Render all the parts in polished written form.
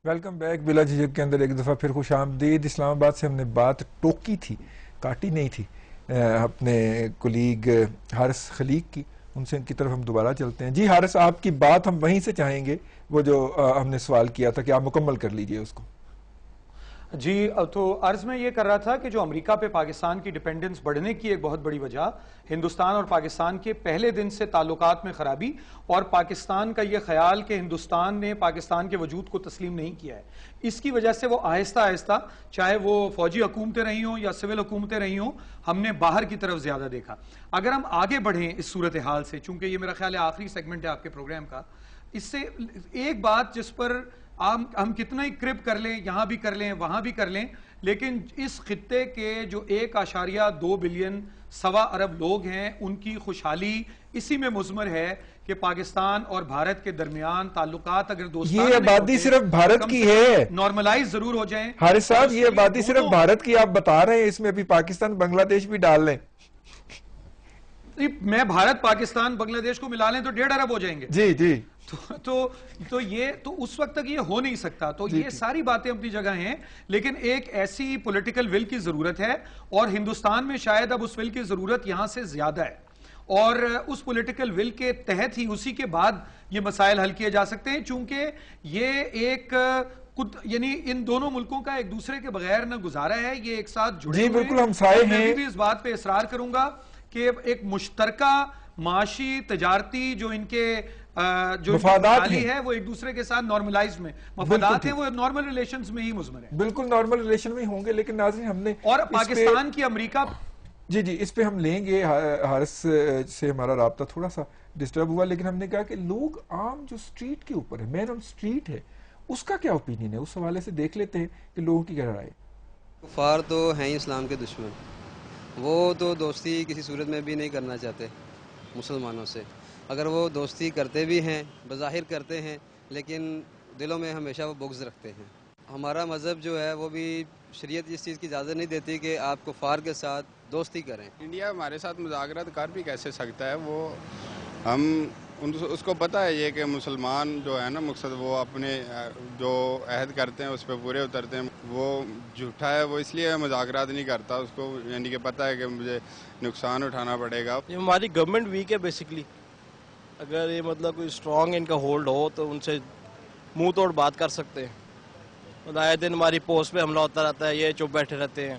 Welcome back. بلا جھجک کے اندر ایک دفعہ پھر خوش آمدید. اسلام آباد سے ہم نے بات ٹوکی تھی، کاٹی نہیں تھی، اپنے کولیگ حارث خلیق کی. ان سے ان کی طرف ہم دوبارہ چلتے ہیں. جی حارث، آپ کی بات ہم وہیں سے چاہیں گے، وہ جو ہم نے سوال کیا تھا کہ آپ مکمل کر لیجئے اس کو. جی تو عرض میں یہ کر رہا تھا کہ جو امریکہ پہ پاکستان کی ڈیپینڈنس بڑھنے کی ایک بہت بڑی وجہ ہندوستان اور پاکستان کے پہلے دن سے تعلقات میں خرابی اور پاکستان کا یہ خیال کہ ہندوستان نے پاکستان کے وجود کو تسلیم نہیں کیا ہے. اس کی وجہ سے وہ آہستہ آہستہ، چاہے وہ فوجی حکومتیں رہی ہوں یا سول حکومتیں رہی ہوں، ہم نے باہر کی طرف زیادہ دیکھا. اگر ہم آگے بڑھیں اس صورتحال سے، چونکہ یہ میرا خیال ہے آخری سیگمنٹ ہے آپ کے پروگرام کا، اس سے ایک بات جس پر ہم کتنا ہی کرپ کر لیں، یہاں بھی کر لیں وہاں بھی کر لیں، لیکن اس خطے کے جو 1.2 بلین سوا ارب لوگ ہیں، ان کی خوشحالی اسی میں مضمر ہے کہ پاکستان اور بھارت کے درمیان تعلقات اگر دوستانہ یہ آبادی صرف بھارت کی ہے، نارملائز ضرور ہو جائیں. حارث صاحب یہ آبادی صرف بھارت کی آپ بتا رہے ہیں، اس میں ابھی پاکستان بنگلہ دیش بھی ڈال لیں. میں بھارت پاکستان بنگلہ دیش کو ملا لیں تو 1.5 ارب ہو جائیں گے. جی جی تو اس وقت تک یہ ہو نہیں سکتا. تو یہ ساری باتیں اپنی جگہ ہیں، لیکن ایک ایسی پولیٹیکل ول کی ضرورت ہے، اور ہندوستان میں شاید اب اس ول کی ضرورت یہاں سے زیادہ ہے، اور اس پولیٹیکل ول کے تحت ہی اسی کے بعد یہ مسائل حل کیے جا سکتے ہیں. چونکہ یہ ایک یعنی ان دونوں ملکوں کا ایک دوسرے کے بغیر نہ گزارا ہے، یہ ایک ساتھ جڑے ہوئے ہیں. بالکل ہمسائے ہیں. میں بھی اس بات پہ اصرار کروں گا کہ ایک مشترکہ معاشی تجارتی جو ان کے جو مفادات ہے وہ ایک دوسرے کے ساتھ نارملائز میں مفادات ہیں، وہ نارمل ریلیشنز میں ہی مضمر ہیں. بالکل نارمل ریلیشن میں ہوں گے. لیکن ناظرین، ہم نے اور پاکستان کی امریکہ جی اس پہ ہم لیں گے. حارث سے ہمارا رابطہ تھوڑا سا ڈسٹرب ہوا، لیکن ہم نے کہا کہ لوگ عام جو سٹریٹ کے اوپر ہے، مین آن سٹریٹ ہے، اس کا کیا اوپینین ہے. اس حوالے سے دیکھ لیتے ہیں کہ لوگوں کی کیا رائے. کفار تو ہیں ہی اسلام کے دشمن، وہ تو دوستی کسی صورت میں بھی نہیں کرنا چاہتے مسلمانوں سے. اگر وہ دوستی کرتے بھی ہیں، بظاہر کرتے ہیں، لیکن دلوں میں ہمیشہ وہ بغض رکھتے ہیں. ہمارا مذہب جو ہے وہ بھی شریعت اس چیز کی اجازت نہیں دیتی کہ آپ کفار کے ساتھ دوستی کریں. انڈیا ہمارے ساتھ مذاکرات کر بھی کیسے سکتا ہے؟ وہ ہم اس کو پتہ ہے یہ کہ مسلمان جو ہے نا مقصد وہ اپنے جو عہد کرتے ہیں اس پہ پورے اترتے ہیں. وہ جھوٹا ہے، وہ اس لیے مذاکرات نہیں کرتا. اس کو یعنی کہ پتہ ہے کہ مجھے نقصان اٹھانا پڑے گا. یہ ہماری گورنمنٹ ویک ہے بیسکلی. اگر یہ مطلب کوئی اسٹرانگ ان کا ہولڈ ہو تو ان سے منہ توڑ بات کر سکتے ہیں. آئے دن ہماری پوسٹ پہ حملہ ہوتا رہتا ہے، یہ چپ بیٹھے رہتے ہیں.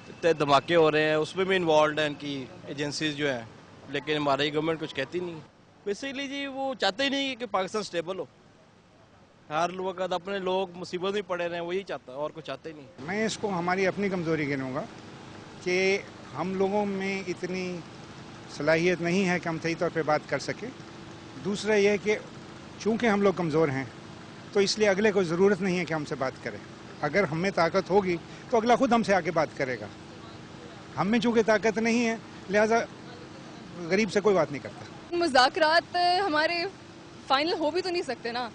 اتنے دھماکے ہو رہے ہیں، اس میں بھی انوالوڈ ہیں ان کی ایجنسیز جو ہیں، لیکن ہماری گورنمنٹ کچھ کہتی نہیں. بیسکلی جی وہ چاہتے ہی نہیں کہ پاکستان سٹیبل ہو. ہر وقت اپنے لوگ مصیبت میں پڑے رہے ہیں، وہی چاہتا ہے، اور کچھ چاہتے ہی نہیں. میں اس کو ہماری اپنی کمزوری گنوں گا کہ ہم لوگوں میں اتنی صلاحیت نہیں ہے کہ ہم صحیح طور پہ بات کر سکیں. دوسرا یہ کہ چونکہ ہم لوگ کمزور ہیں تو اس لیے اگلے کو ضرورت نہیں ہے کہ ہم سے بات کریں. اگر ہم میں طاقت ہوگی تو اگلا خود ہم سے آگے بات کرے گا. ہم میں چونکہ طاقت نہیں ہے لہٰذا غریب سے کوئی بات نہیں کرتا. مذاکرات ہمارے فائنل ہو بھی تو نہیں سکتے نا.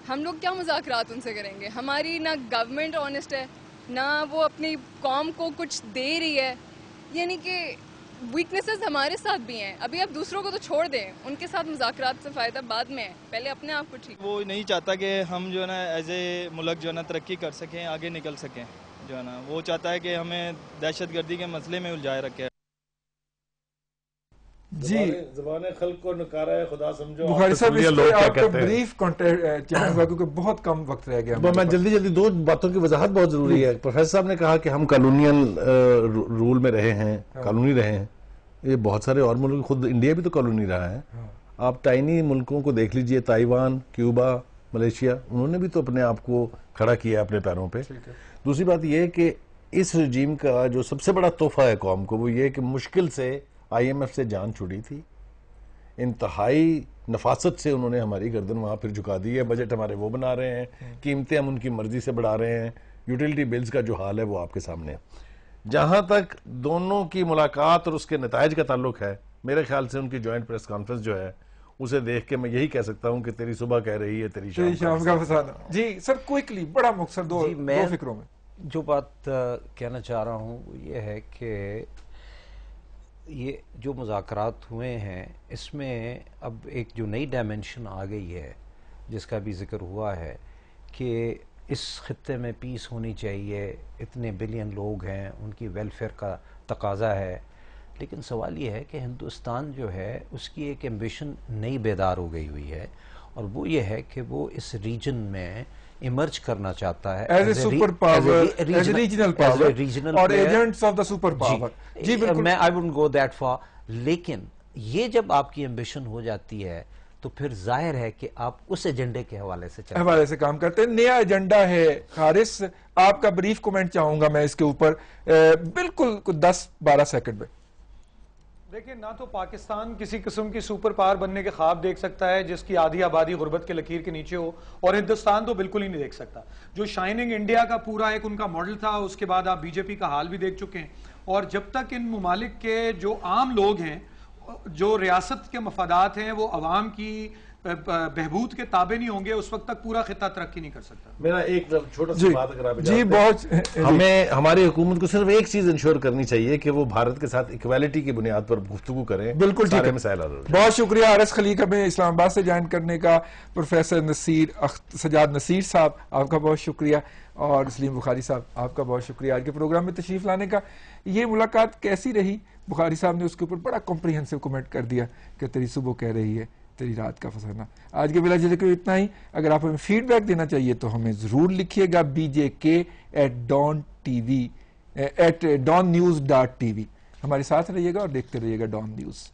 ہم لوگ کیا مذاکرات ان سے کریں گے؟ ہماری نہ گورنمنٹ آنیسٹ ہے، نہ وہ اپنی قوم کو کچھ دے رہی ہے. یعنی کہ ویکنیسز ہمارے ساتھ بھی ہیں. ابھی آپ دوسروں کو تو چھوڑ دیں، ان کے ساتھ مذاکرات سے فائدہ بعد میں ہے، پہلے اپنے آپ کو ٹھیک. وہ نہیں چاہتا کہ ہم جو ہے نا ایز اے ملک جو ہے نا ترقی کر سکیں، آگے نکل سکیں. جو ہے نا وہ چاہتا ہے کہ ہمیں دہشت گردی کے مسئلے میں الجھائے رکھے. جی زبان خلق کو نکارا ہے خدا سمجھو. بخاری صاحب اس پہ آپ کا بریف چاہوں گا کیونکہ بہت کم وقت رہ گیا. میں جلدی دو باتوں کی وضاحت بہت ضروری ہے. پروفیسر صاحب نے کہا کہ ہم کالونیل رول میں رہے ہیں، کالونی رہے ہیں. یہ بہت سارے اور ملک، خود انڈیا بھی تو کالونی رہا ہے. آپ ٹائنی ملکوں کو دیکھ لیجئے، تائیوان، کیوبا، ملیشیا، انہوں نے بھی تو اپنے آپ کو کھڑا کیا اپنے پیروں پہ. دوسری بات یہ ہے کہ اس رجیم کا جو سب سے بڑا تحفہ ہے قوم کو وہ یہ کہ مشکل سے آئی ایم ایف سے جان چھڑی تھی. انتہائی نفاست سے انہوں نے ہماری گردن وہاں پھر جھکا دی ہے. بجٹ ہمارے وہ بنا رہے ہیں، قیمتیں ہم ان کی مرضی سے بڑھا رہے ہیں. یوٹیلٹی بلز کا جو حال ہے وہ آپ کے سامنے ہے. جہاں تک دونوں کی ملاقات اور اس کے نتائج کا تعلق ہے، میرے خیال سے ان کی جوائنٹ پریس کانفرنس جو ہے اسے دیکھ کے میں یہی کہہ سکتا ہوں کہ تیری صبح کہہ رہی ہے تیری شام کا فسانہ. جی سر کوئکلی، بڑا مختصر دو فکروں میں. جو بات کہنا چاہ رہا ہوں وہ یہ ہے کہ یہ جو مذاکرات ہوئے ہیں اس میں اب ایک جو نئی ڈائمنشن آ گئی ہے جس کا بھی ذکر ہوا ہے کہ اس خطے میں پیس ہونی چاہیے، اتنے بلین لوگ ہیں، ان کی ویلفیئر کا تقاضا ہے، لیکن سوال یہ ہے کہ ہندوستان جو ہے اس کی ایک ایمبیشن نئی بیدار ہو گئی ہوئی ہے، اور وہ یہ ہے کہ وہ اس ریجن میں ایمرج کرنا چاہتا ہے as a superpower, as a regional power اور agents of the superpower. جی بالکل، میں I wouldn't go that far, لیکن یہ جب آپ کی ایمبیشن ہو جاتی ہے تو پھر ظاہر ہے کہ آپ اس ایجنڈے کے حوالے سے کام کرتے ہیں. نیا ایجنڈا ہے. حارث، آپ کا بریف کومنٹ چاہوں گا میں اس کے اوپر، بالکل 10-12 سیکنڈ میں. دیکھیں، نہ تو پاکستان کسی قسم کی سپر پاور بننے کے خواب دیکھ سکتا ہے جس کی آدھی آبادی غربت کے لکیر کے نیچے ہو، اور ہندوستان تو بالکل ہی نہیں دیکھ سکتا. جو شائننگ انڈیا کا پورا ایک ان کا ماڈل تھا، اس کے بعد آپ بی جے پی کا حال بھی دیکھ چکے ہیں. اور جب تک ان ممالک کے جو عام لوگ ہیں، جو ریاست کے مفادات ہیں، وہ عوام کی بہبود کے تابع نہیں ہوں گے، اس وقت تک پورا خطہ ترقی نہیں کر سکتا. میرا ایک چھوٹا سا بات اگر آپ جی بہت، ہمیں ہماری حکومت کو صرف ایک چیز انشور کرنی چاہیے کہ وہ بھارت کے ساتھ ایکویلٹی کی بنیاد پر گفتگو کریں. بالکل ٹھیک ہے. مسائل بہت شکریہ حارث خلیق ہمیں اسلام آباد سے جوائن کرنے کا. پروفیسر سجاد نصیر صاحب، آپ کا بہت شکریہ، اور سلیم بخاری صاحب، آپ کا بہت شکریہ آج کے پروگرام میں تشریف لانے کا. یہ ملاقات کیسی رہی؟ بخاری صاحب نے اس کے اوپر بڑا کمپریہنسو کمنٹ کر دیا کہ تیری صبح کہہ رہی ہے تیری رات کا فسانہ. آج کے بلا جلے کو اتنا ہی. اگر آپ ہمیں فیڈ بیک دینا چاہیے تو ہمیں ضرور لکھیے گا bjk@dawnnews.tv. ہمارے ساتھ رہیے گا اور دیکھتے رہیے گا ڈان نیوز.